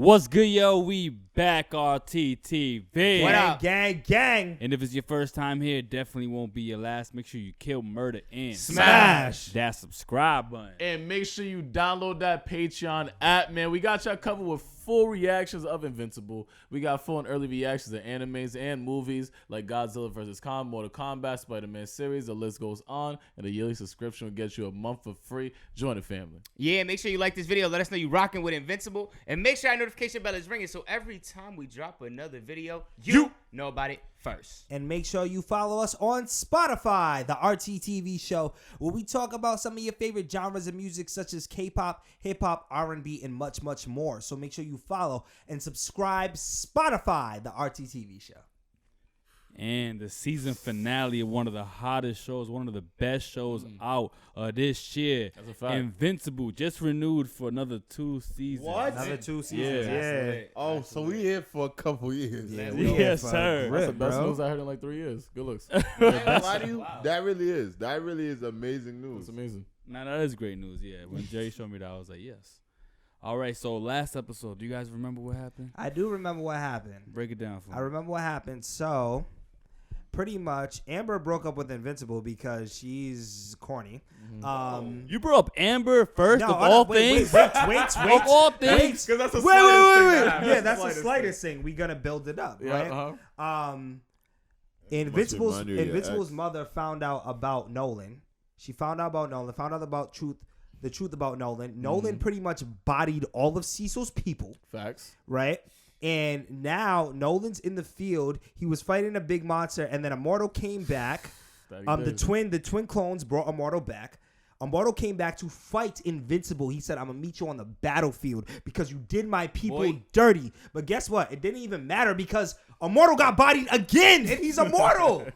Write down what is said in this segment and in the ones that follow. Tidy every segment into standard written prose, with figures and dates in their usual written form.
What's good, yo? We back, RTTV. What up, gang? And if it's your first time here, it definitely won't be your last. Make sure you kill, murder, and smash that subscribe button. And make sure you download that Patreon app, man. We got y'all covered with full reactions of Invincible. We got full and early reactions of animes and movies like Godzilla vs. Kong, Mortal Kombat, Spider-Man series. The list goes on. And a yearly subscription will get you a month for free. Join the family. Yeah, make sure you like this video. Let us know you rocking with Invincible. And make sure our notification bell is ringing so every time we drop another video, you know about it first. And make sure you follow us on Spotify, the RTTV show, where we talk about some of your favorite genres of music such as K-pop, hip-hop, R&B, and much, much more. So make sure you follow and subscribe Spotify, the RTTV show. And the season finale of one of the hottest shows, one of the best shows out this year. That's a fact. Invincible just renewed for another 2 seasons. What? Another 2 seasons. Yeah. Oh, so we here for a couple years. Yeah, Yes, sir. That's the best news I heard in like 3 years. Good looks. Why do you? Wow. That really is amazing news. It's amazing. Nah, that is great news. Yeah, when Jerry showed me that, I was like, yes. All right, so last episode, do you guys remember what happened? I do remember what happened. Break it down for me. I remember what happened. So, pretty much, Amber broke up with Invincible because she's corny. You brought up Amber first of all things? Wait. Of all things? Because that's the Wait. Yeah, That's the slightest thing. We're going to build it up, right? Invincible's mother found out about Nolan. She found out about Nolan, found out about the truth about Nolan. Nolan pretty much bodied all of Cecil's people. Facts. Right? And now Nolan's in the field. He was fighting a big monster, and then Immortal came back. The twin clones brought Immortal back. Immortal came back to fight Invincible. He said, I'm going to meet you on the battlefield because you did my people dirty. But guess what? It didn't even matter because Immortal got bodied again, and he's immortal.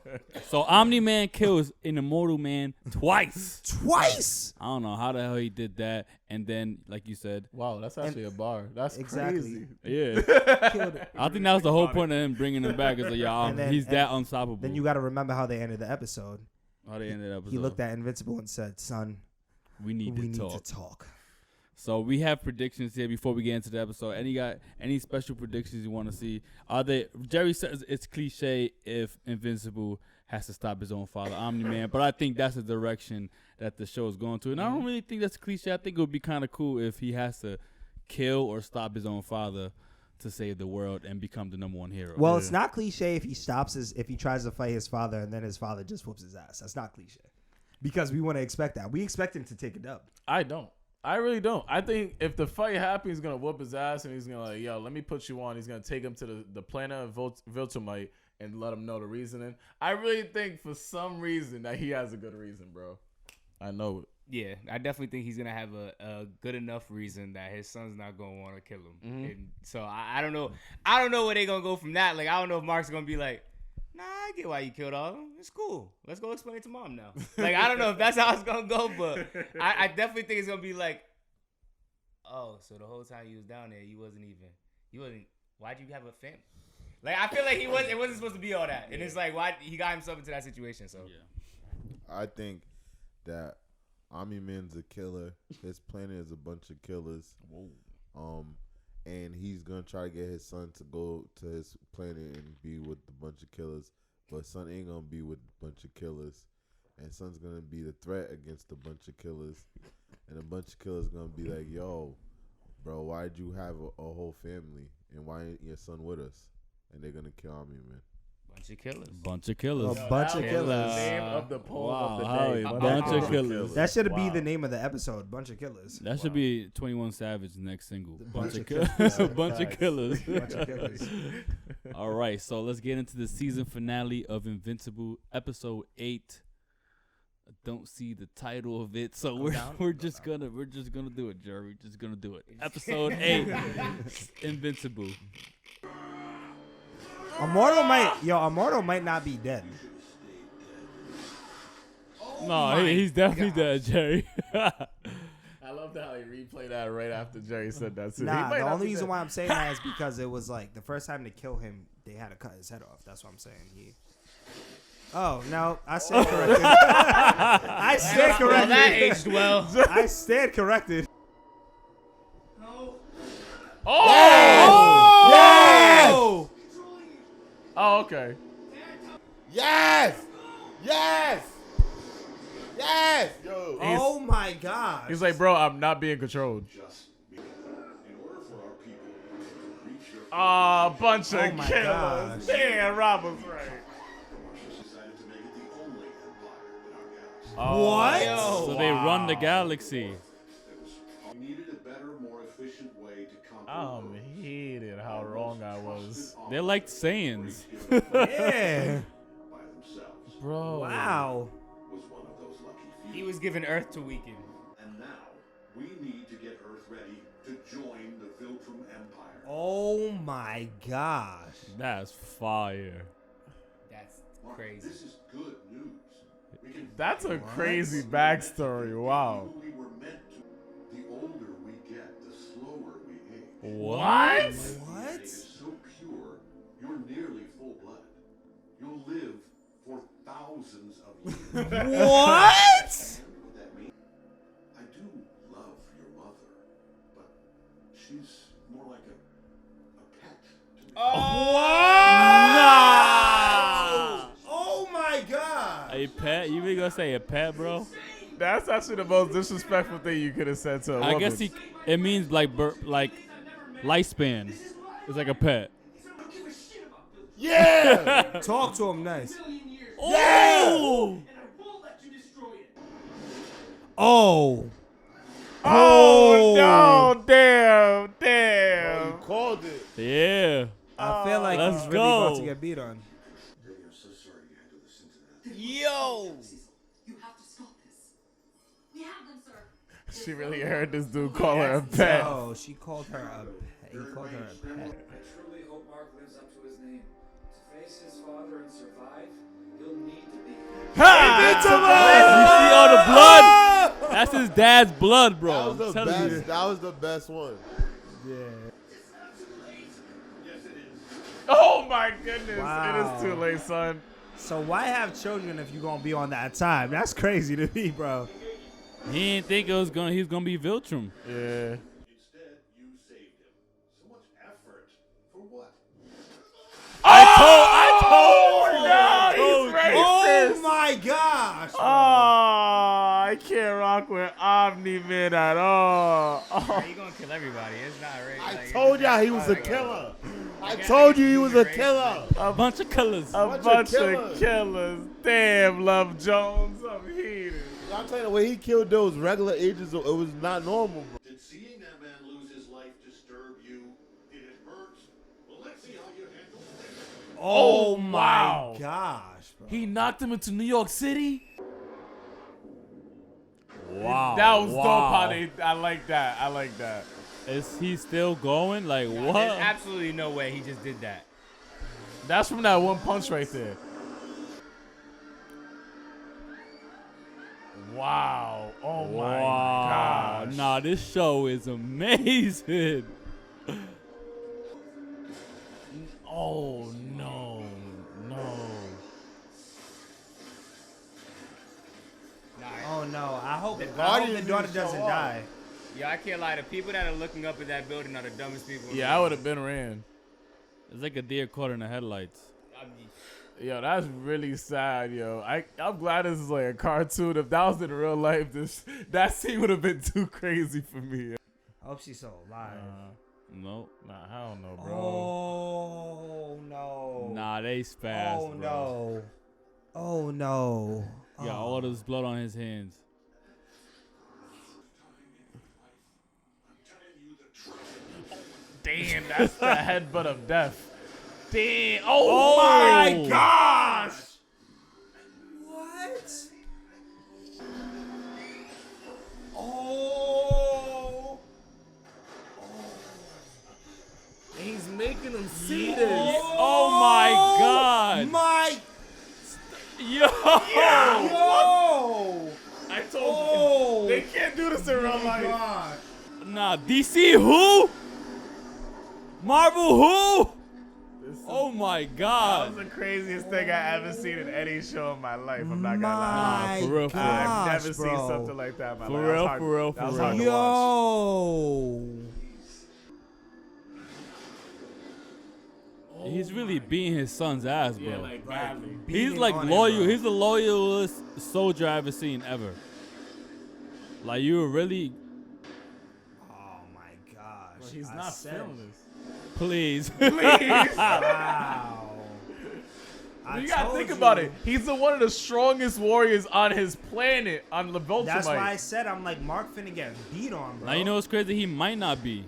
So Omni-Man kills an immortal man twice. Twice? I don't know how the hell he did that. And then, like you said. Wow, that's actually a bar. That's exactly crazy. Yeah. I think that was the whole point of him bringing him back. Is like, he's that unstoppable. Then you got to remember how they ended the episode. How they ended the episode. He looked at Invincible and said, son, we need to talk. So we have predictions here before we get into the episode. Any special predictions you want to see? Jerry says it's cliche if Invincible has to stop his own father, Omni-Man, but I think that's the direction that the show is going to. And I don't really think that's cliche. I think it would be kind of cool if he has to kill or stop his own father to save the world and become the #1 hero. Well, it's not cliche if he tries to fight his father and then his father just whoops his ass. That's not cliche. Because we want to expect that. We expect him to take a dub. I don't. I really don't. I think if the fight happens, he's going to whoop his ass and he's going to like, yo, let me put you on. He's going to take him to the planet of Viltrumite and let him know the reasoning. I really think for some reason that he has a good reason, bro. I know it. Yeah, I definitely think he's gonna have a good enough reason that his son's not gonna want to kill him. And so I don't know. I don't know where they gonna go from that. Like I don't know if Mark's gonna be like, nah, I get why you killed all of them. It's cool. Let's go explain it to mom now. Like I don't know if that's how it's gonna go, but I definitely think it's gonna be like, oh, so the whole time you was down there, you wasn't. Why'd you have a family? Like I feel like it wasn't supposed to be all that, and it's like why he got himself into that situation. So yeah, I think that Omni-Man's a killer. His planet is a bunch of killers. Whoa. And he's gonna try to get his son to go to his planet and be with a bunch of killers. But son ain't gonna be with a bunch of killers. And son's gonna be the threat against a bunch of killers. And a bunch of killers gonna be like, yo, bro, why'd you have a whole family? And why ain't your son with us? And they're gonna kill Omni-Man. Bunch of killers. A bunch of killers. Name of the poll of the day. A bunch of killers. That should be the name of the episode. Bunch of killers. That should be 21 Savage's next single. Bunch of killers. A bunch of killers. Bunch of killers. All right, so let's get into the season finale of Invincible, episode 8. I don't see the title of it, so we're just gonna do it, Jerry. We're just gonna do it. Episode 8, Invincible. Immortal might not be dead. No, he's definitely dead, Jerry. I love how he replayed that right after Jerry said that too. Nah, the only reason why I'm saying that is because it was like the first time to kill him, they had to cut his head off. That's what I'm saying. Oh, no, I stand corrected. I stand corrected. Well, that aged well. I stand corrected. Oh! Oh, okay. Yes! Yes! Yes! Yo. Oh my gosh. He's like, bro, I'm not being controlled. Ah, bunch of Oh my killers. gosh. Damn, Rob was right. What? So they run the galaxy. I'm heated how wrong I was. They're like Saiyans. Yeah. Bro. Wow. He was given Earth to weaken. And now we need to get Earth ready to join the Viltrum Empire. Oh my gosh. That's fire. That's Mark, crazy. This is good news. We can That's a crazy backstory. Wow. who we were meant to. The older we get, the slower we age. What? What? It is so pure, you're nearly full-blooded. You'll live for thousands of years. What? And what that means? I do love your mother, but she's more like a pet to me. Oh my god. A pet? You really gonna say a pet, bro? That's actually the most disrespectful thing you could have said to a woman. I guess it means like lifespan. It's like a pet. Yeah! Talk to him nice. Oh! Oh. Oh, no. Damn. You Damn. called it. Yeah. I feel like Let's he's really about go. to get beat on. Billy, I'm so sorry you had to listen to that. Yo! You have to stop this. We have them, sir. She really heard this dude call her a pet. Oh, she called her a pet. He called her a pet. I truly hope Mark lives up to his name. To face his father and survive, he'll need to be. You see all the blood? That's his dad's blood, bro. That was the I'm telling you. best. That was the best one. Yeah. Oh, my goodness. Wow. It is too late, son. So why have children if you're gonna be on that time? That's crazy to me, bro. He didn't think he was gonna be Viltrum. Yeah. Instead, you saved him. So much effort. For what? No, he's racist. Oh my gosh. Oh, I can't rock with Omni-Man at all. Oh. He gonna kill everybody. It's not right. I told y'all he was a killer. I told you he was a killer. A bunch of colors. A Bunch bunch of of killers. killers. Damn, Love Jones. I'm heated. I'm telling you, the way he killed those regular agents, it was not normal, bro. Did seeing that man lose his life disturb you? Did it hurt? Well, let's see how you handle it. Oh wow. my gosh, bro. He knocked him into New York City? Wow. That was dope wow. how they, I like that. I like that. Is he still going? Like There's what? absolutely no way he just did that. That's from that one punch right there. Wow. Oh my Wow. gosh. Nah, this show is amazing. Oh no. No. Nah, Oh no. I hope the Guardians daughter didn't show doesn't up. die. yeah, I can't lie. The people that are looking up at that building are the dumbest people. Yeah, I would have been ran. It's like a deer caught in the headlights. I mean, Yo, that's really sad, yo. I'm glad this is like a cartoon. If that was in real life, that scene would have been too crazy for me. I hope she's still alive. No. Nah, I don't know, bro. Oh no. Nah, they fast. Oh bro. no. Oh no. Got all this blood on his hands. Damn, that's the headbutt of death. Damn. Oh, my my gosh. What? Oh. He's making him see this. Oh my God. My. Yo. Yo. I told Oh. you. They can't do this in real life. God. Nah, DC who? Marvel who? Oh my That God. was the craziest thing I ever seen in any show in my life. I'm not gonna lie. My for real, for real. I've gosh, never bro. seen something like that in my For life. real, That was hard- for real, that was for hard to real. watch. Yo. He's really beating his son's ass, bro. Yeah, like badly. He's Beating like on it, loyal. bro. He's the loyalest soldier I've ever seen ever. Like you were really, Oh my gosh. Bro, he's I not said- feeling this. please. Wow. I You gotta told think you. about it. He's one of the strongest warriors on his planet, on the Viltrumite. That's why I said I'm like Mark finna get beat on, bro. Now you know what's crazy? He might not be.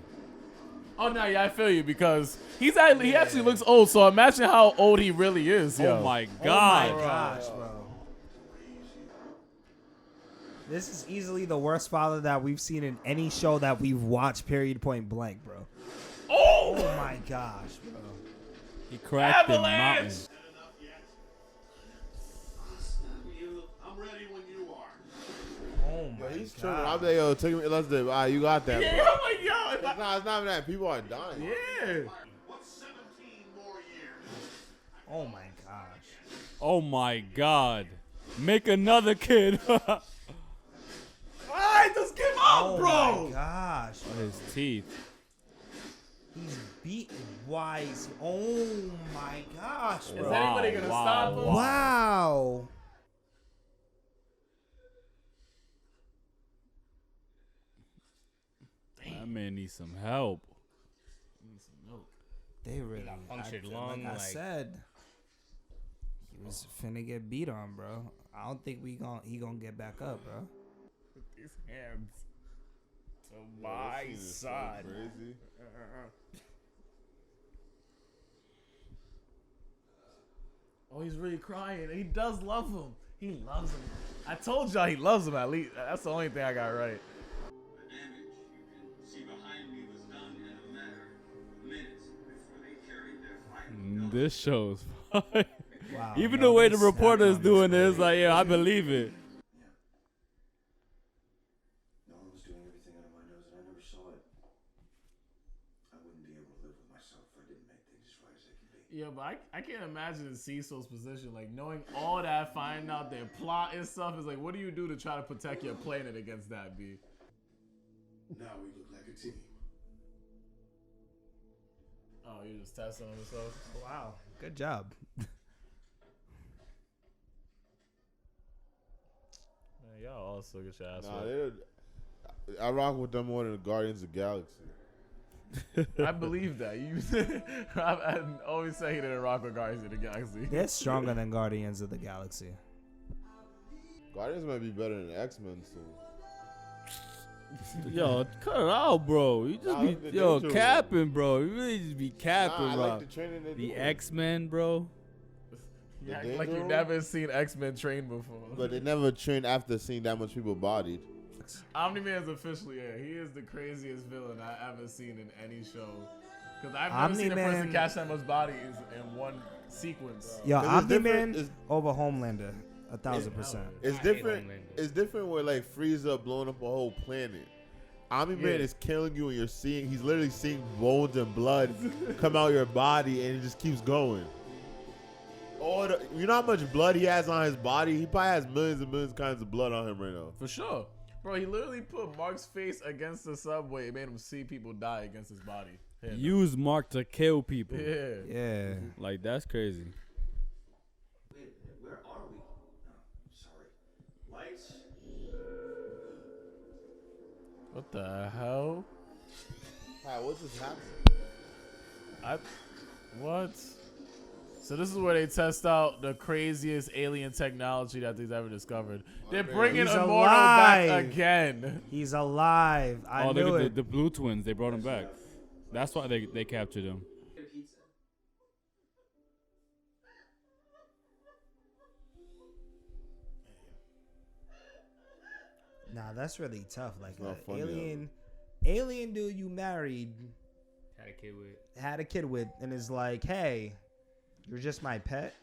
Oh no, yeah, I feel you because he actually looks old. So imagine how old he really is. Yo. Oh my Oh god. my gosh, bro. This is easily the worst father that we've seen in any show that we've watched. Period. Point blank, bro. Oh, Oh my gosh, bro. He cracked the Avalanche! mountain. I'm ready when you are. Oh my He's tripping. god. I'm like, yo, take me. Let's do it. You got that. yeah, bro. I'm like, yo, It's not even that. People are dying. yeah. What's 17 more years? Oh my gosh. Oh my god. Make another kid. All right, just give up, Oh bro. my gosh. His teeth. He's beaten Wise. Oh my gosh, Is bro. anybody gonna stop him? Wow. That man needs some help. They really got punctured acted lung, Like I like- said, he was finna get beat on, bro. I don't think he gonna get back up, bro. His hands to This my is so son. crazy. Oh, he's really crying. He does love him. He loves him. I told y'all he loves him at least. That's the only thing I got right. The damage you can see behind me was done in a matter of minutes before they carried their final gun. This show's Wow. even yo, the way they the reporter is snapped on doing this this, like, yeah, I believe it. No one was doing everything out of my nose, and I never saw it. I wouldn't be able to live with myself if I didn't make things as right as they can be. Yeah, but I can't imagine Cecil's position. Like, knowing all that, finding out their plot and stuff is like, what do you do to try to protect your planet against that, B? Now we look like a team. Oh, you just testing on yourself? Wow. Good job. Man, y'all all still get your ass Nah, whooped. I rock with them more than the Guardians of the Galaxy. I believe that. I always say he didn't rock with Guardians of the Galaxy. They're stronger than Guardians of the Galaxy. Guardians might be better than X-Men, so. Yo, cut it out, bro. You just Nah, be look at yo Danger capping, bro. You really just be capping, Nah, I bro. like the training they The do. X-Men, bro. You act Danger like you've Room? never seen X-Men train before. But they never trained after seeing that much people bodied. Omni-Man is officially, yeah, he is the craziest villain I ever seen in any show. Because I've never seen a person Omni-Man- catch that much bodies in one sequence. Yo, 'Cause it's different- Omni-Man it's- over Homelander. 1,000%. It's I hate different. Homelander. It's different where like Frieza blowing up a whole planet. Omni-Man Yeah. is killing you and you're seeing. He's literally seeing bones and blood come out your body, and it just keeps going. You know how much blood he has on his body? He probably has millions and millions of kinds of blood on him right now. For sure. Bro, he literally put Mark's face against the subway. It made him see people die against his body. Yeah. Use Mark to kill people. Yeah. Yeah. Like that's crazy. Wait, where are we? Oh, sorry. Lights? What the hell? Hi, what just happened? What? So this is where they test out the craziest alien technology that they've ever discovered. They're bringing He's Immortal back alive. again. He's alive. I Oh, knew look it. at the blue twins. They brought him back. That's why they captured him. Nah, that's really tough. Like not an funny, alien dude you married, Had a kid with. had a kid with, and is like, hey, you're just my pet.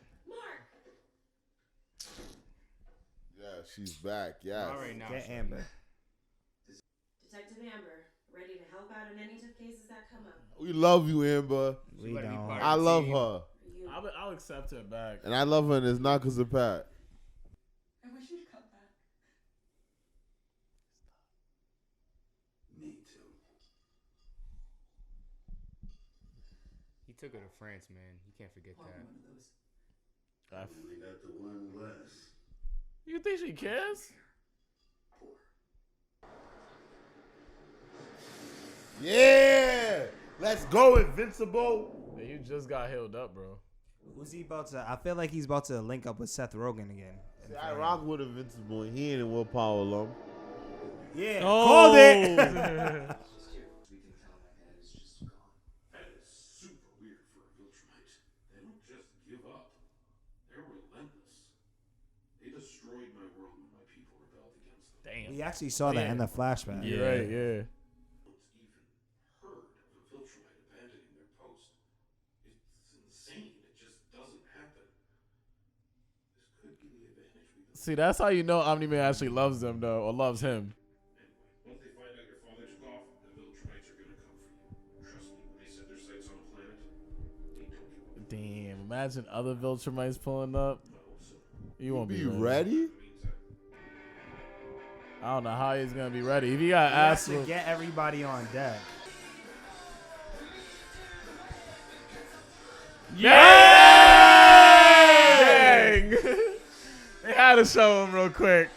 Yeah, she's back. Yes. All right now. Get Amber. Detective Amber, ready to help out in any tough cases that come up. We love you, Amber. We better be don't. part I of the love team. her, Are you? I'll accept her back. and I love her, and it's not because of Pat. I wish you'd come back. Me too. He took her to France, man. You can't forget that. Only got the one glass. You think she cares? Yeah, let's go, Invincible. Man, you just got healed up, bro. Who's he about to? I feel like he's about to link up with Seth Rogen again. See, I rock with Invincible. He ain't in willpower alone. Yeah, Oh. called it. We can tell my head is just gone. That is super weird for a Viltrumite. They don't just give up. They're relentless. They destroyed my world when my people rebelled against them. Damn. We actually saw that in the flashback. Yeah. Right, yeah. No one's even heard of a Viltrumite abandoning their post. It's insane. It just doesn't happen. This could be the advantage we don't. See, that's how you know Omni-Man actually loves them, though, or loves him. Once they find out your father took off, the Viltrumites are gonna come for you. Trust me, when they set their sights on a planet, they don't give up. Damn, imagine other Viltrumites pulling up. You won't be Be ready? I don't know how he's gonna be ready. If he got He has asked to for, get everybody on deck. dang! They had to show him real quick.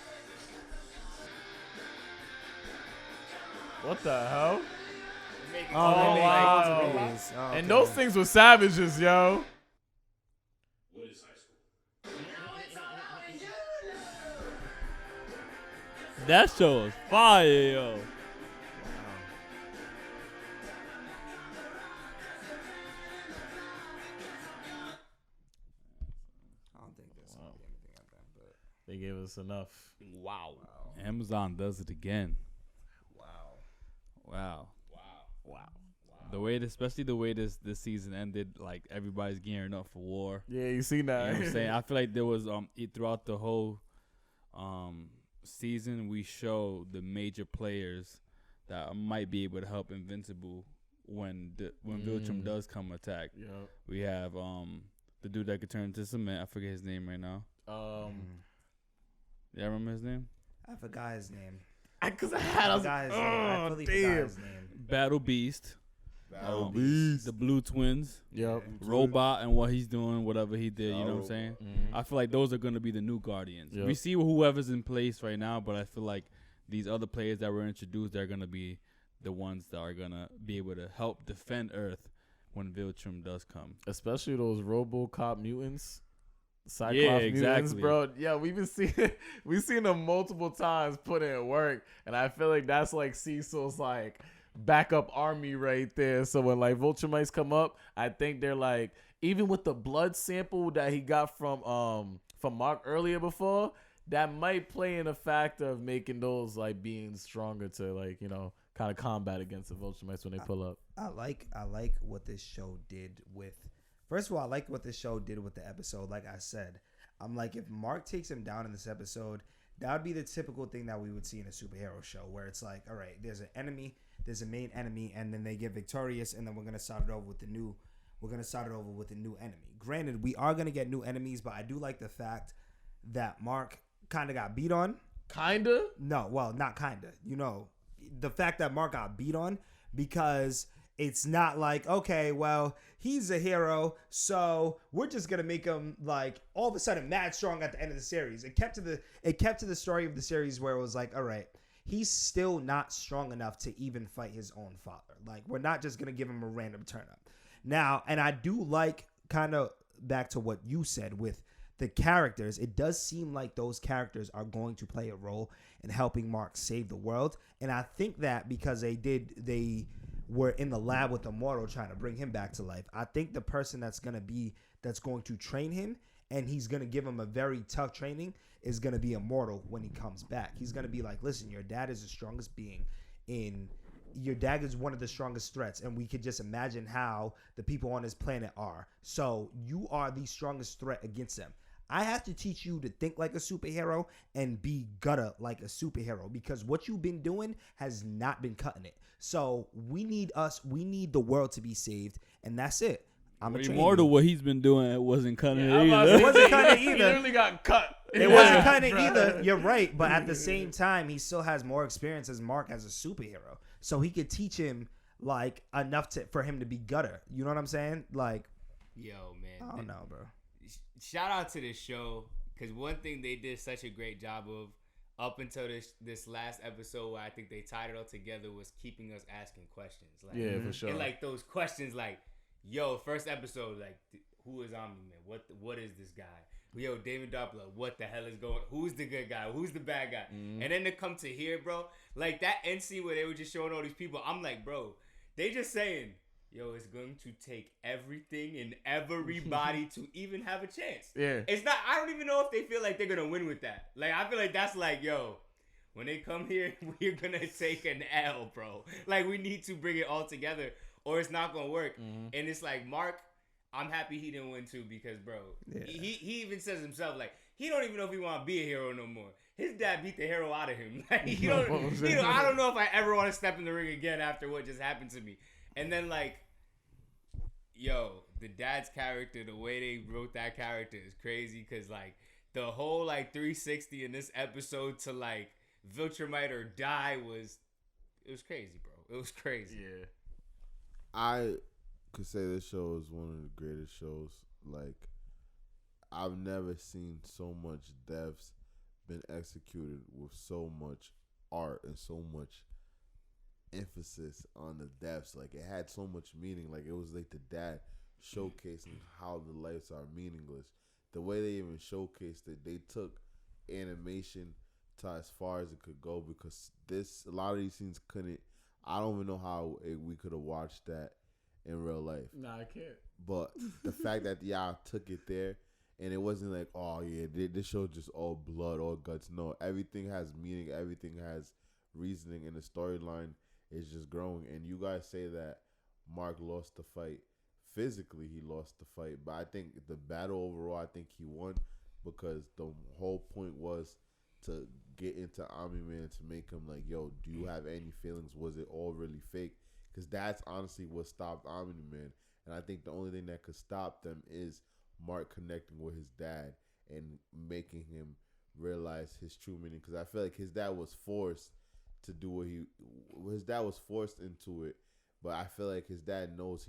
What the hell? Oh, they made wow. multiples. Oh, And okay. those things were savages, yo. What is high school? That show was fire, yo. I don't think there's gonna be anything like that, but They gave us enough. Wow. Amazon does it again. Wow. The way, especially the way this season ended, like everybody's gearing up for war. Yeah, you seen You know that? what I'm saying? I feel like there was throughout the whole season, we show the major players that might be able to help Invincible when Viltrum does come attack. Yeah. We have the dude that could turn into cement. I forget his name right now. Yeah, remember his name? I forgot his name. Because I had us. I fully forgot his name. Battle Beast. Battle Beast. The Blue Twins. Yep. Robot and what he's doing, whatever he did, you know what I'm saying? I feel like those are going to be the new Guardians. Yep. We see whoever's in place right now, but I feel like these other players that were introduced, they're going to be the ones that are going to be able to help defend Earth when Viltrum does come. Especially those RoboCop mutants. Cyclops Yeah, mutants, exactly. bro. Yeah, we've seen them multiple times put in work, and I feel like that's like Cecil's like backup army right there. So when like Viltrumites come up, I think they're like, even with the blood sample that he got from Mark earlier before, that might play in a factor of making those like being stronger to like, you know, kind of combat against the Viltrumites when they pull up. I like what this show did with. First of all, I like what this show did with the episode. Like I said, I'm like, if Mark takes him down in this episode, that would be the typical thing that we would see in a superhero show, where it's like, all right, there's an enemy, there's a main enemy, and then they get victorious, and then we're gonna start it over with a new enemy. Granted, we are gonna get new enemies, but I do like the fact that Mark kind of got beat on. Kinda? No, well, not kinda. You know, the fact that Mark got beat on, because it's not like, okay, well, he's a hero, so we're just gonna make him like all of a sudden mad strong at the end of the series. It kept to the story of the series where it was like, all right, he's still not strong enough to even fight his own father. Like, we're not just gonna give him a random turn up. Now, and I do like, kind of back to what you said with the characters, it does seem like those characters are going to play a role in helping Mark save the world. And I think that because they were in the lab with Immortal trying to bring him back to life, I think the person that's going to train him, and he's going to give him a very tough training, is going to be Immortal when he comes back. He's going to be like, listen, your dad is the strongest being your dad is one of the strongest threats, and we could just imagine how the people on this planet are. So you are the strongest threat against them. I have to teach you to think like a superhero and be gutter like a superhero, because what you've been doing has not been cutting it. So we need the world to be saved, and that's it. I'm a Immortal, what he's been doing, it wasn't cutting it I'm about either. to It wasn't cutting it He either. literally got cut. It wasn't cutting it either. You're right, but at the same time, he still has more experience as Mark as a superhero, so he could teach him like enough for him to be gutter. You know what I'm saying? Like, Yo, man. I don't know, bro. Shout out to this show, because one thing they did such a great job of up until this last episode, where I think they tied it all together, was keeping us asking questions. Like, Yeah, for sure. And like those questions, like, yo, first episode, like, who is Omni-Man? What is this guy? Yo, David Doppler, what the hell is going? Who's the good guy? Who's the bad guy? And then to come to here, bro, like that end scene where they were just showing all these people, I'm like, bro, they just saying, yo, it's going to take everything and everybody to even have a chance. Yeah. It's not, I don't even know if they feel like they're going to win with that. Like, I feel like that's like, yo, when they come here, we're going to take an L, bro. Like, we need to bring it all together or it's not going to work. And it's like, Mark, I'm happy he didn't win too, because, bro, he even says himself, like, he don't even know if he want to be a hero no more. His dad beat the hero out of him. Like, I don't know if I ever want to step in the ring again after what just happened to me. And then, like, yo, the dad's character, the way they wrote that character is crazy, because, like, the whole, like, 360 in this episode to, like, Viltrumite or die it was crazy, bro. It was crazy. Yeah. I could say this show is one of the greatest shows. Like, I've never seen so much deaths been executed with so much art and so much emphasis on the deaths. Like, it had so much meaning. Like, it was like the dad showcasing how the lives are meaningless. The way they even showcased it, they took animation to as far as it could go, because a lot of these scenes couldn't. I don't even know how we could have watched that in real life. Nah, I can't. But the fact that y'all took it there, and it wasn't like, oh yeah, this show just all blood, all guts. No, everything has meaning, everything has reasoning, and the storyline is just growing. And you guys say that Mark lost the fight. Physically, he lost the fight, but I think the battle overall, I think he won, because the whole point was to get into Omni-Man to make him like, yo, do you have any feelings? Was it all really fake? Because that's honestly what stopped Omni-Man. And I think the only thing that could stop them is Mark connecting with his dad and making him realize his true meaning. Because I feel like his dad was forced to do his dad was forced into it. But I feel like his dad knows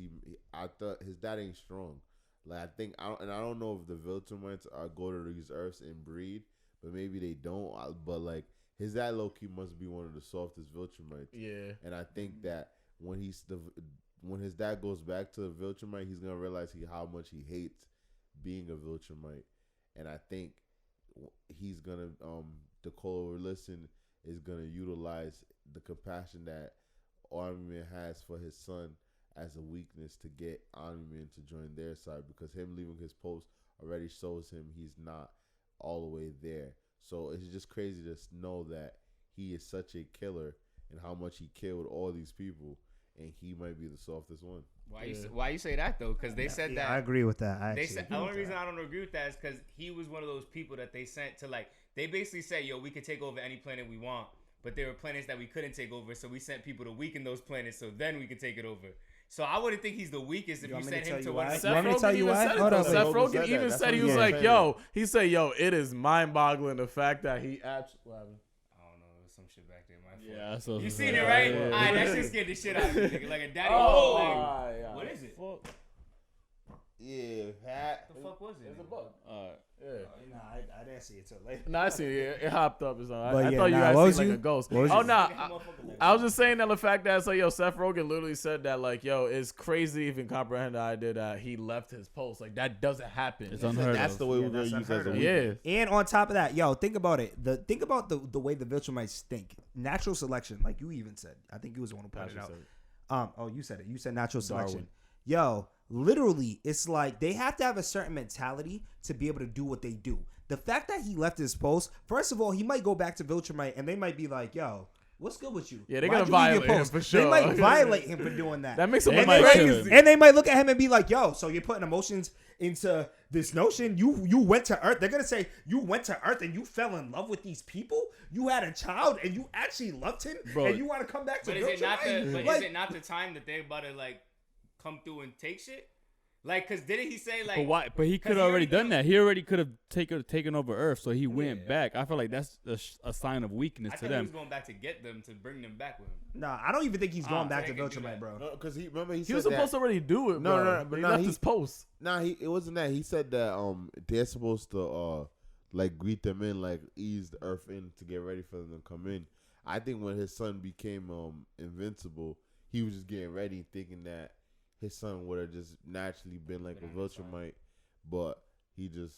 I thought his dad ain't strong. Like, I don't know if the Viltrumites go to these earths and breed, but maybe they don't. But like, his dad low-key must be one of the softest Viltrumites. Yeah. And I think that when his dad goes back to the Viltrumite, he's gonna realize how much he hates being a Viltrumite. And I think he's gonna Dakota Listen is gonna utilize the compassion that Omni-Man has for his son as a weakness to get Omni-Man to join their side, because him leaving his post already shows him he's not all the way there. So it's just crazy to know that he is such a killer and how much he killed all these people, and he might be the softest one. Why you say that though? Because they said that. I agree with that. The only reason I don't agree with that is because he was one of those people that they sent to, like, they basically said, yo, we could take over any planet we want, but there were planets that we couldn't take over, so we sent people to weaken those planets so then we could take it over. So I wouldn't think he's the weakest if you sent him to one of You want me to tell you why? Seth Rogen even said, he was like, yo, it is mind-boggling the fact that he actually... I don't know, there's some shit back there. Yeah, I saw you some seen stuff. it, right? Yeah. All right, that shit scared the shit out of me, nigga. Like a daddy. Yeah. What is it? Yeah, hat. What the fuck was it? It's a bug. Yeah. Nah, I didn't see it till later. No, I seen it. It hopped up or something. I Yeah, thought you had what seen was like a ghost. what was Oh, you- no. I was just saying that the fact that, so, yo, Seth Rogen literally said that, like, yo, it's crazy to even comprehend the idea that he left his post. Like, that doesn't happen. It's unheard That's of. the way we're gonna that's use as a Yeah. And on top of that, yo, think about it. Think about the way the Viltrumites think. Natural selection, like you even said. I think you was the one who pointed it out. Oh, you said it. You said natural selection. Darwin. Yo, literally, it's like they have to have a certain mentality to be able to do what they do. The fact that he left his post, first of all, he might go back to Viltrumite and they might be like, yo, what's good with you? Yeah, they're Why'd gonna you leave your violate him post? for sure. They might violate him for doing that. That makes him They look might crazy. too. And they might look at him and be like, yo, so you're putting emotions into this notion? You went to Earth. They're going to say, you went to Earth and you fell in love with these people? You had a child and you actually loved him? Bro. And you want to come back to But is it not Viltrumite? the? But Like, is it not the time that they're about to, like, come through and take shit? Like, cause didn't he say like? But why? But he could have already done that. He already could have taken over Earth, so he went back. I feel like that's a sign of weakness to them. He was going back to get them to bring them back with him. Nah, I don't even think he's going back to Viltrumite, bro. Because he was supposed to already do it. No, but he left his post. It wasn't that. He said that they're supposed to like greet them in, like ease the Earth in to get ready for them to come in. I think when his son became invincible, he was just getting ready, thinking that his son would have just naturally been like a Viltrumite, but he just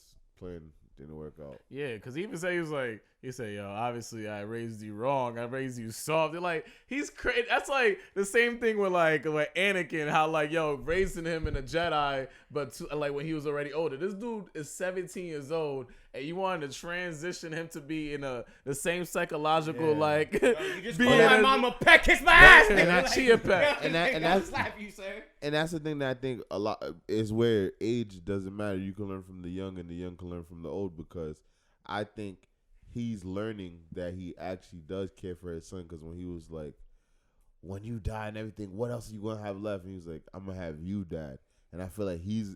didn't work out. Yeah, because he even said he said, yo, obviously I raised you wrong. I raised you soft. They're like, he's crazy. That's like the same thing with like Anakin, how like, yo, raising him in a Jedi, but like when he was already older. This dude is 17 years old, and you wanted to transition him to be in the same psychological like. Yo, you just call my mama peck, kiss my ass, and that chia peck, and that's slap you, sir. And that's the thing that I think a lot is where age doesn't matter. You can learn from the young, and the young can learn from the old, because I think he's learning that he actually does care for his son. Because when he was like, when you die and everything, what else are you going to have left? And he was like, I'm going to have you, Dad. And I feel like he's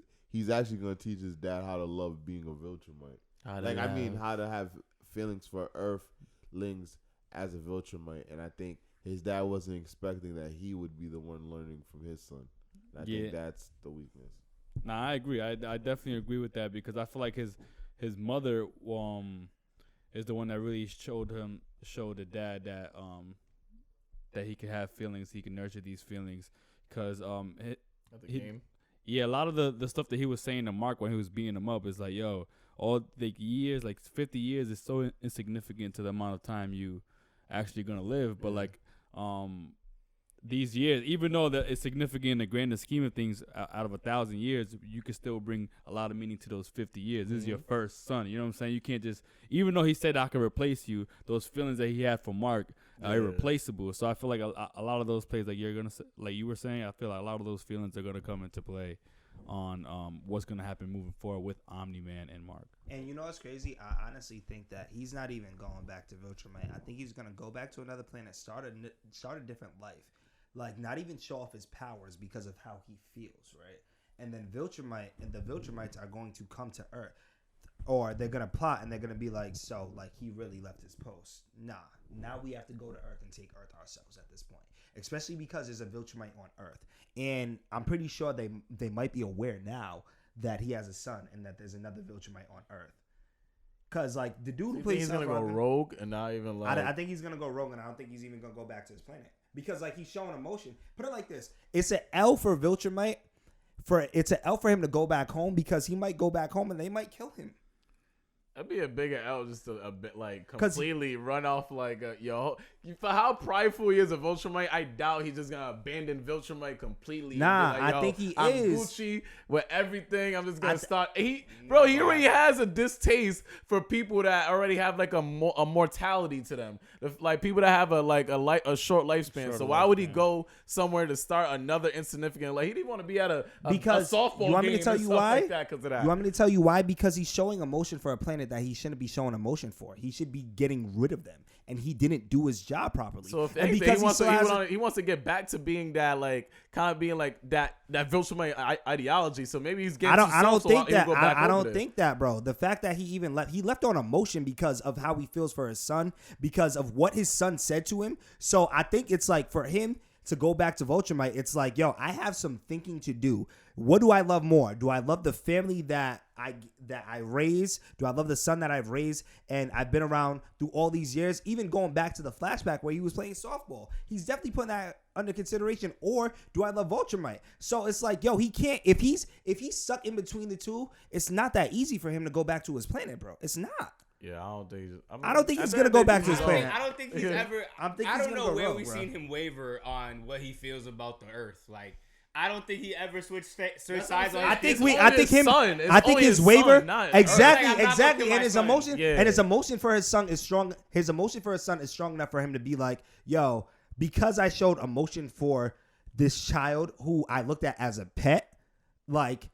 actually going to teach his dad how to love being a Viltrumite. How to have feelings for Earthlings as a Viltrumite. And I think his dad wasn't expecting that he would be the one learning from his son. And I think that's the weakness. Nah, I agree. I definitely agree with that, because I feel like his mother is the one that really showed the dad that that he could have feelings, he can nurture these feelings, because game. Yeah, a lot of the stuff that he was saying to Mark when he was beating him up is like, yo, all the years, like 50 years is so insignificant to the amount of time you actually gonna live, but like these years, even though that it's significant in the grander scheme of things, out of 1,000 years, you can still bring a lot of meaning to those 50 years. This is your first son. You know what I'm saying? You can't just, even though he said I can replace you, those feelings that he had for Mark are irreplaceable. So I feel like a lot of those plays, like like you were saying, I feel like a lot of those feelings are gonna come into play on what's gonna happen moving forward with Omni-Man and Mark. And you know what's crazy? I honestly think that he's not even going back to Viltrumite. I think he's gonna go back to another planet, start a different life. Like, not even show off his powers because of how he feels, right? And then the Viltrumites are going to come to Earth. Or they're going to plot and they're going to be like, so, like, he really left his post. Nah, now we have to go to Earth and take Earth ourselves at this point. Especially because there's a Viltrumite on Earth. And I'm pretty sure they might be aware now that he has a son and that there's another Viltrumite on Earth. Because, like, the dude who plays... He's going to go rogue and not even, like... I think he's going to go rogue, and I don't think he's even going to go back to his planet. Because, like, he's showing emotion. Put it like this. It's an L for Viltrumite. It's an L for him to go back home, because he might go back home and they might kill him. That'd be a bigger L, just a bit, like, completely run off, like, for how prideful he is of Viltrumite, I doubt he's just gonna abandon Viltrumite completely. Nah, like, I think he I'm is. Gucci with everything. I'm just gonna start. He already has a distaste for people that already have like a mortality to them, like people that have a short lifespan. So why would he go somewhere to start another insignificant? Like, he didn't want to be at a softball game. You want me to tell you why? Like that, 'cause of that. You want me to tell you why? Because he's showing emotion for a planet that he shouldn't be showing emotion for. He should be getting rid of them, and he didn't do his job properly. So if anything, he wants to get back to being that, like, kind of being like that Viltrumite ideology. So maybe he's getting. I don't think that. I don't think that, bro. The fact that he even left on emotion because of how he feels for his son, because of what his son said to him. So I think it's like, for him to go back to Viltrumite, it's like, yo, I have some thinking to do. What do I love more? Do I love the family that I raised? Do I love the son that I've raised and I've been around through all these years? Even going back to the flashback where he was playing softball, he's definitely putting that under consideration. Or do I love Viltrumite? So it's like, yo, he can't. If he's stuck in between the two, it's not that easy for him to go back to his planet, bro. It's not. Yeah, I don't think he's gonna go back to his planet. I don't think he's ever. I don't know where we've seen him waver on what he feels about the Earth. Like, I don't think he ever switched sides on. I think his waiver exactly, and his emotion and his emotion for his son is strong. His emotion for his son is strong enough for him to be like, yo, because I showed emotion for this child who I looked at as a pet, like.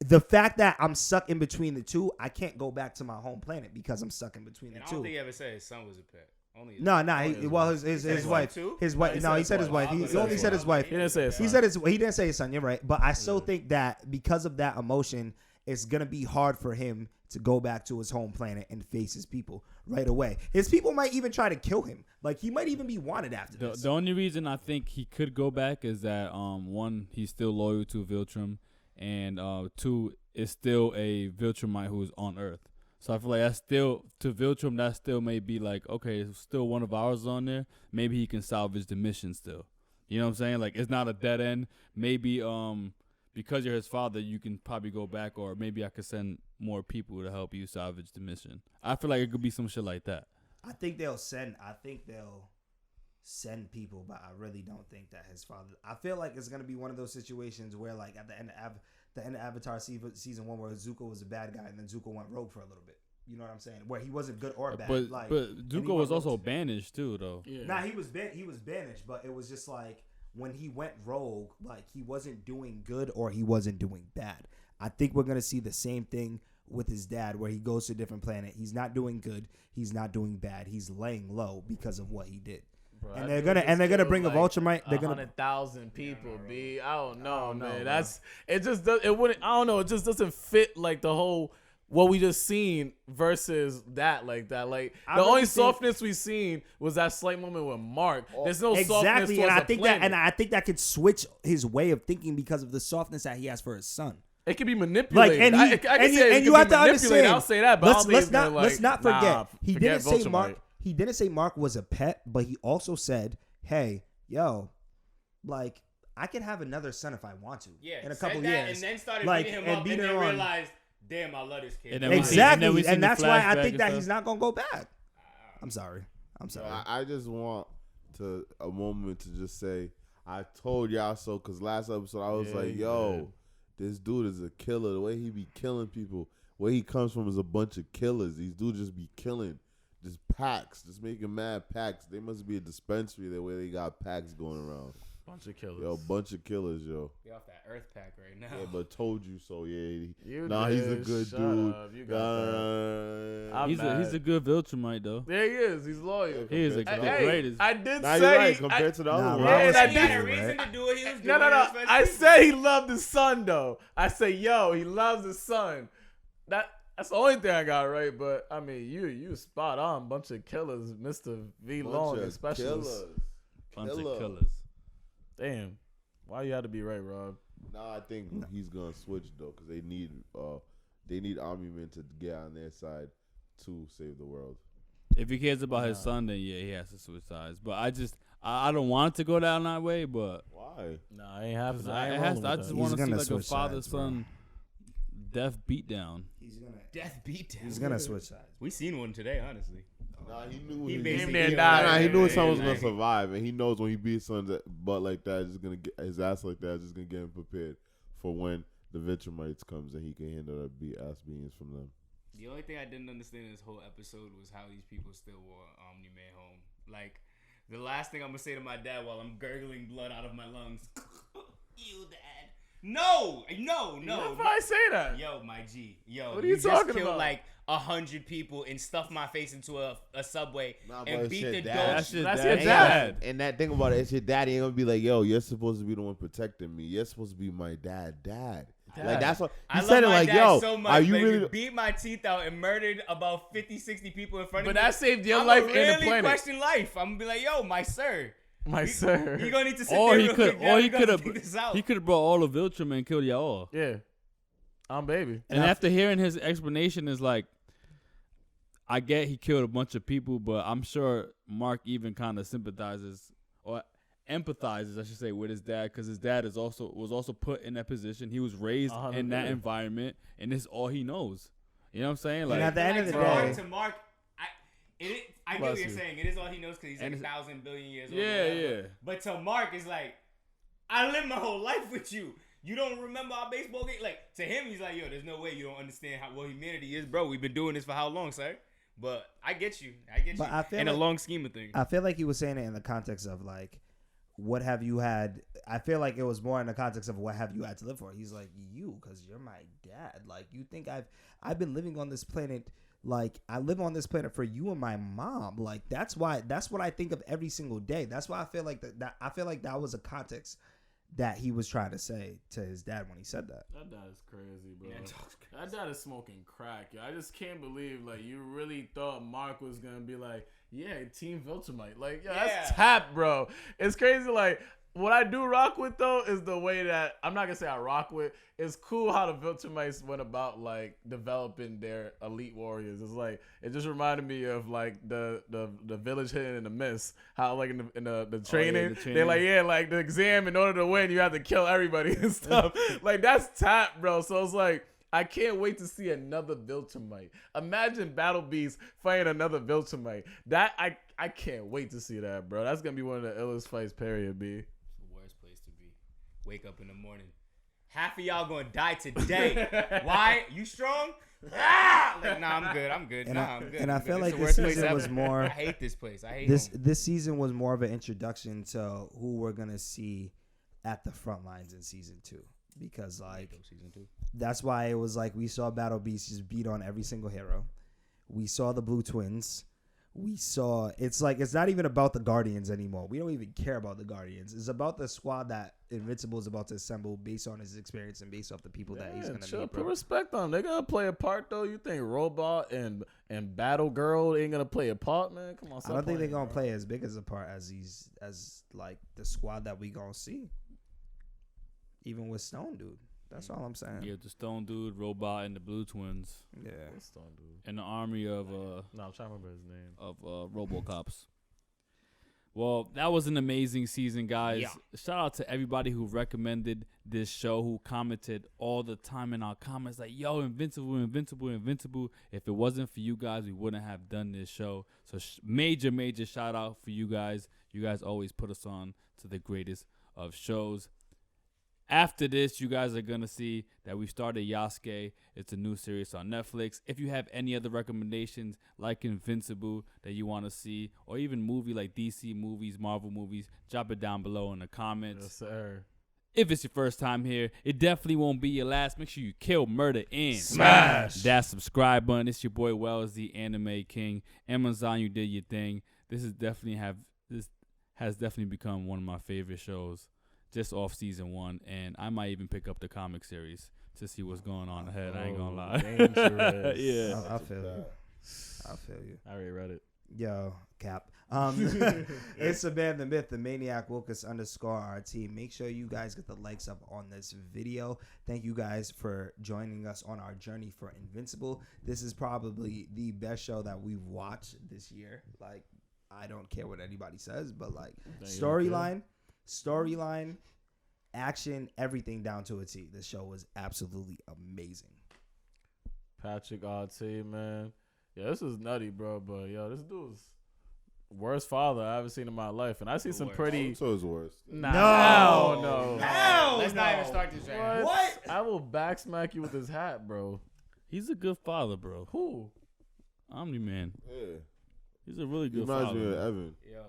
The fact that I'm stuck in between the two, I can't go back to my home planet because I'm stuck in between the two. I don't think he ever said his son was a pet. Only his wife. Too? His wife. No, he said his wife. He only said his wife. He didn't say his son. He didn't say his son. You're right. But I still think that because of that emotion, it's gonna be hard for him to go back to his home planet and face his people right away. His people might even try to kill him. Like, he might even be wanted after this. The only reason I think he could go back is that one, he's still loyal to Viltrum, and two, is still a Viltrumite who's on Earth. So I feel like that's still, to Viltrum, that still may be like, okay, it's still one of ours on there. Maybe he can salvage the mission still. You know what I'm saying? Like, it's not a dead end. Maybe because you're his father, you can probably go back, or maybe I could send more people to help you salvage the mission. I feel like it could be some shit like that. I think they'll send people, but I really don't think that his father. I feel like it's gonna be one of those situations where, like, at the end of Avatar season 1, where Zuko was a bad guy and then Zuko went rogue for a little bit. You know what I'm saying? Where he wasn't good or bad. But Zuko was also banished too, though. Yeah. Nah, he was banished, but it was just like, when he went rogue, like, he wasn't doing good or he wasn't doing bad. I think we're gonna see the same thing with his dad, where he goes to a different planet. He's not doing good. He's not doing bad. He's laying low because of what he did. Bro, and they're gonna bring a Viltrumite. They're gonna 100,000 people. B. I don't know, man. That's it. Just does, it wouldn't. I don't know. It just doesn't fit like the whole what we just seen versus that like that. Like the only softness we seen was that slight moment with Mark. There's no softness and I think that could switch his way of thinking because of the softness that he has for his son. It could be manipulated. Like, and you have to understand. I'll say that, but let's not forget. Nah, he didn't say Mark. He didn't say Mark was a pet, but he also said, "Hey, yo, like, I can have another son if I want to." Yeah, in a couple that, years, and then started like, beating him up, and then realized, "Damn, I love this kid." Exactly, and that's why I think that he's not gonna go back. I'm sorry. I just want a moment to just say, I told y'all so, because last episode I was like, yo, this dude is a killer. The way he be killing people, where he comes from is a bunch of killers. These dudes just be killing. Just packs, just making mad packs. They must be a dispensary there where they got packs going around. Bunch of killers. Yo, bunch of killers, yo. Be off that Earth pack right now. Yeah, but told you so. Yeah, he's a good dude. You got He's a good Viltrumite though. There he is. He's loyal. He is the greatest. I did now say you're right, compared to the other one. Yeah, and I He had a reason to do what he was doing. No. I said he loved his son though. I say, yo, he loves his son. That's the only thing I got right, but I mean, you spot on. Bunch of killers, Mr. V Long, especially. Bunch of killers. Damn, why you had to be right, Rob? No, I think he's gonna switch though, because they need Omni-Man to get on their side to save the world. If he cares about his son, then yeah, he has to switch sides. But I don't want it to go down that way. But why? Nah, it ain't happening. I just want to see like a father-son death beatdown. Death beatdown. He's gonna switch sides. We seen one today, honestly. Nah, he knew he knew his son was gonna survive, and he knows when he beats son's butt like that, just gonna get his ass like that, just gonna get him prepared for when the Viltrumites comes and he can handle the ass beatings from them. The only thing I didn't understand in this whole episode was how these people still want Omni-Man home. Like, the last thing I'm gonna say to my dad while I'm gurgling blood out of my lungs, "You, Dad." No. Why I say that? Yo, my G. Yo, what are you talking killed about? Like 100 people and stuffed my face into a subway and beat the dog. That's your dad. And that thing about it, it's your daddy ain't gonna be like, yo, you're supposed to be the one protecting me. You're supposed to be my dad. Like, that's what he said. It like, yo, so much, are you like, really beat my teeth out and murdered about 50, 60 people in front of me? But that saved your I'm life really and the planet. question life. I'm gonna be like, yo, my sir. You gonna need to sit Or there he real could, quick. or he We could gotta have, figure this out. he could have brought all of Viltrum and killed y'all all. Yeah, baby. And after hearing his explanation, is like, I get he killed a bunch of people, but I'm sure Mark even kind of sympathizes or empathizes, I should say, with his dad, because his dad was also put in that position. He was raised in that environment, and this is all he knows. You know what I'm saying? Like, and at the end of the day, to Mark, I get what you're saying. It is all he knows because he's like 1,000 billion years old. Yeah. But to Mark, it's like, I lived my whole life with you. You don't remember our baseball game? Like, to him, he's like, yo, there's no way you don't understand what humanity is, bro. We've been doing this for how long, sir? But I get you. But I feel in like, a long scheme of things. I feel like he was saying it in the context of, like, what have you had? I feel like it was more in the context of what have you had to live for. He's like, you, because you're my dad. Like, you think I've been living on this planet Like, I live on this planet for you and my mom. Like, that's what I think of every single day. That's why I feel like that was a context that he was trying to say to his dad when he said that. That dad is crazy, bro. That dad is smoking crack. Yo. I just can't believe, like, you really thought Mark was gonna be like, yeah, Team Viltrumite. Like, yo, that's tap, bro. It's crazy. Like, what I do rock with, though, is the way that, I'm not gonna say I rock with, it's cool how the Viltrumites went about, like, developing their elite warriors. It's like, it just reminded me of, like, the village hidden in the mist. How, like, in the training, they're like, yeah, like, the exam, in order to win, you have to kill everybody and stuff. Like, that's tap, bro. So it's like, I can't wait to see another Viltrumite. Imagine Battle Beast fighting another Viltrumite. That, I can't wait to see that, bro. That's gonna be one of the illest fights, period, B. Wake up in the morning. Half of y'all gonna die today. Why? You strong? Like, nah, I'm good. I'm good. I'm good. And I feel like this season was more. I hate this place. I hate this season was more of an introduction to who we're gonna see at the front lines in season 2. Because like season 2. That's why it was like we saw Battle Beast just beat on every single hero. We saw the Blue Twins. We saw it's like it's not even about the Guardians anymore. We don't even care about the Guardians. It's about the squad that Invincible is about to assemble based on his experience and based off the people that he's gonna meet. Put respect on them. They're gonna play a part though. You think Robot and Battle Girl ain't gonna play a part, man? Come on, I don't think they're gonna play as big as a part as like the squad that we gonna see. Even with Stone Dude. That's all I'm saying. Yeah, the Stone Dude, Robot, and the Blue Twins. Yeah, Stone Dude. And the army of I'm trying to remember his name. Of RoboCops. Well, that was an amazing season, guys. Yeah. Shout out to everybody who recommended this show, who commented all the time in our comments like, "Yo, Invincible, Invincible, Invincible." If it wasn't for you guys, we wouldn't have done this show. So major shout out for you guys. You guys always put us on to the greatest of shows. After this, you guys are going to see that we started Yasuke. It's a new series on Netflix. If you have any other recommendations like Invincible that you want to see, or even movie like DC movies, Marvel movies, drop it down below in the comments. Yes, sir. If it's your first time here, it definitely won't be your last. Make sure you kill, murder, and smash that subscribe button. It's your boy Wells, the Anime King. Amazon, you did your thing. This has definitely become one of my favorite shows. Just off season 1, and I might even pick up the comic series to see what's going on ahead. I ain't gonna lie. Dangerous. Yeah, I feel you. I feel you. I already read it. Yo, Cap. It's the man, the myth, the maniac, Wilkes _RT. Make sure you guys get the likes up on this video. Thank you guys for joining us on our journey for Invincible. This is probably the best show that we've watched this year. Like, I don't care what anybody says, but like storyline, action, everything down to a T. This show was absolutely amazing. Patricrt, RT, man. Yeah, this is nutty, bro. But yo, this dude's worst father I ever seen in my life, and I see some pretty. So it's worse. No. Let's not even start this right. What? I will backsmack you with this hat, bro. he's a good father, bro. Who? Omni-Man. Yeah. He's a really good Reminds father. me of Evan. Yo,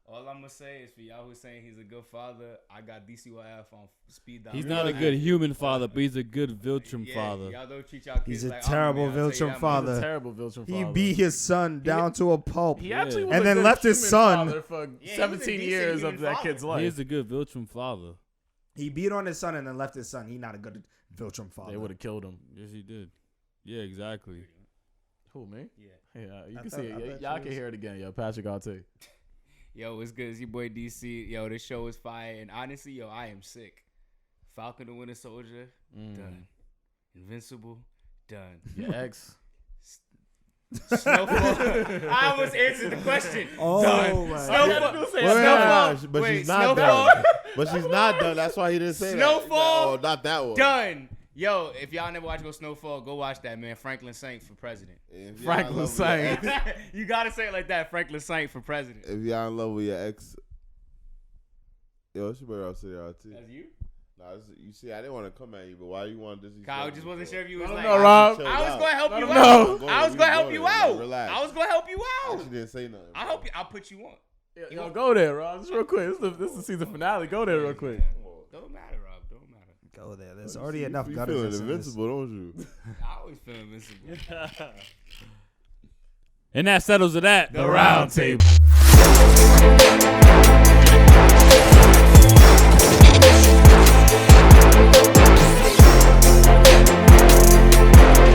all I'm gonna say is for y'all who's saying he's a good father, I got DCYF on speed dial. He's not a good human father, but he's a good Viltrum father. Y'all don't treat y'all kids He's a like terrible Omni-Man, I'll tell you Viltrum that father. He's a terrible Viltrum He father. beat his son down to a pulp. He actually was and a then good left his human son. father for Yeah, 17 he was a years decent of that human kid's father. life. He's a good Viltrum father. He beat on his son and then left his son. He's not a good Viltrum father. They would have killed him. Yes, he did. Yeah, exactly. Who, me? Yeah. Yeah, you I can thought- see I it. thought Y'all you can was- hear it again, yo. Patricrt, RT. Yo, what's good? It's your boy DC. Yo, this show is fire. And honestly, yo, I am sick. Falcon the Winter Soldier, done. Invincible, done. Your ex. Snowfall. I almost answered the question. Oh, done. my Snowfall. Wait, Snowfall. but Wait, she's not Snowfall. done. But she's not done. That's why he didn't say Snowfall. that. Oh, not that one. Done. Yo, if y'all never watch Go Snowfall, go watch that, man. Franklin Saint for president. If y'all Franklin in love with your Saint. ex- You gotta say it like that. Franklin Saint for president. If y'all in love with your ex, yo, it's your boy Robcityrt. That's you? Nah, you see, I didn't want to come at you, but why you want this? Kyle just wasn't sure if you was No, like. no, Rob. I was gonna help you No. out. Go I was ahead, gonna we help go you there, out. relax. I was gonna help you I out. actually didn't say nothing. I'll help you. I'll put you on. Yo, go there, Rob. Just real quick. This is the season finale. Go there real quick. Don't matter, Rob. Don't matter. Go there. There's already enough You gutters. feeling in this. invincible, don't you? I always feel invincible. And that settles it at The Round Table.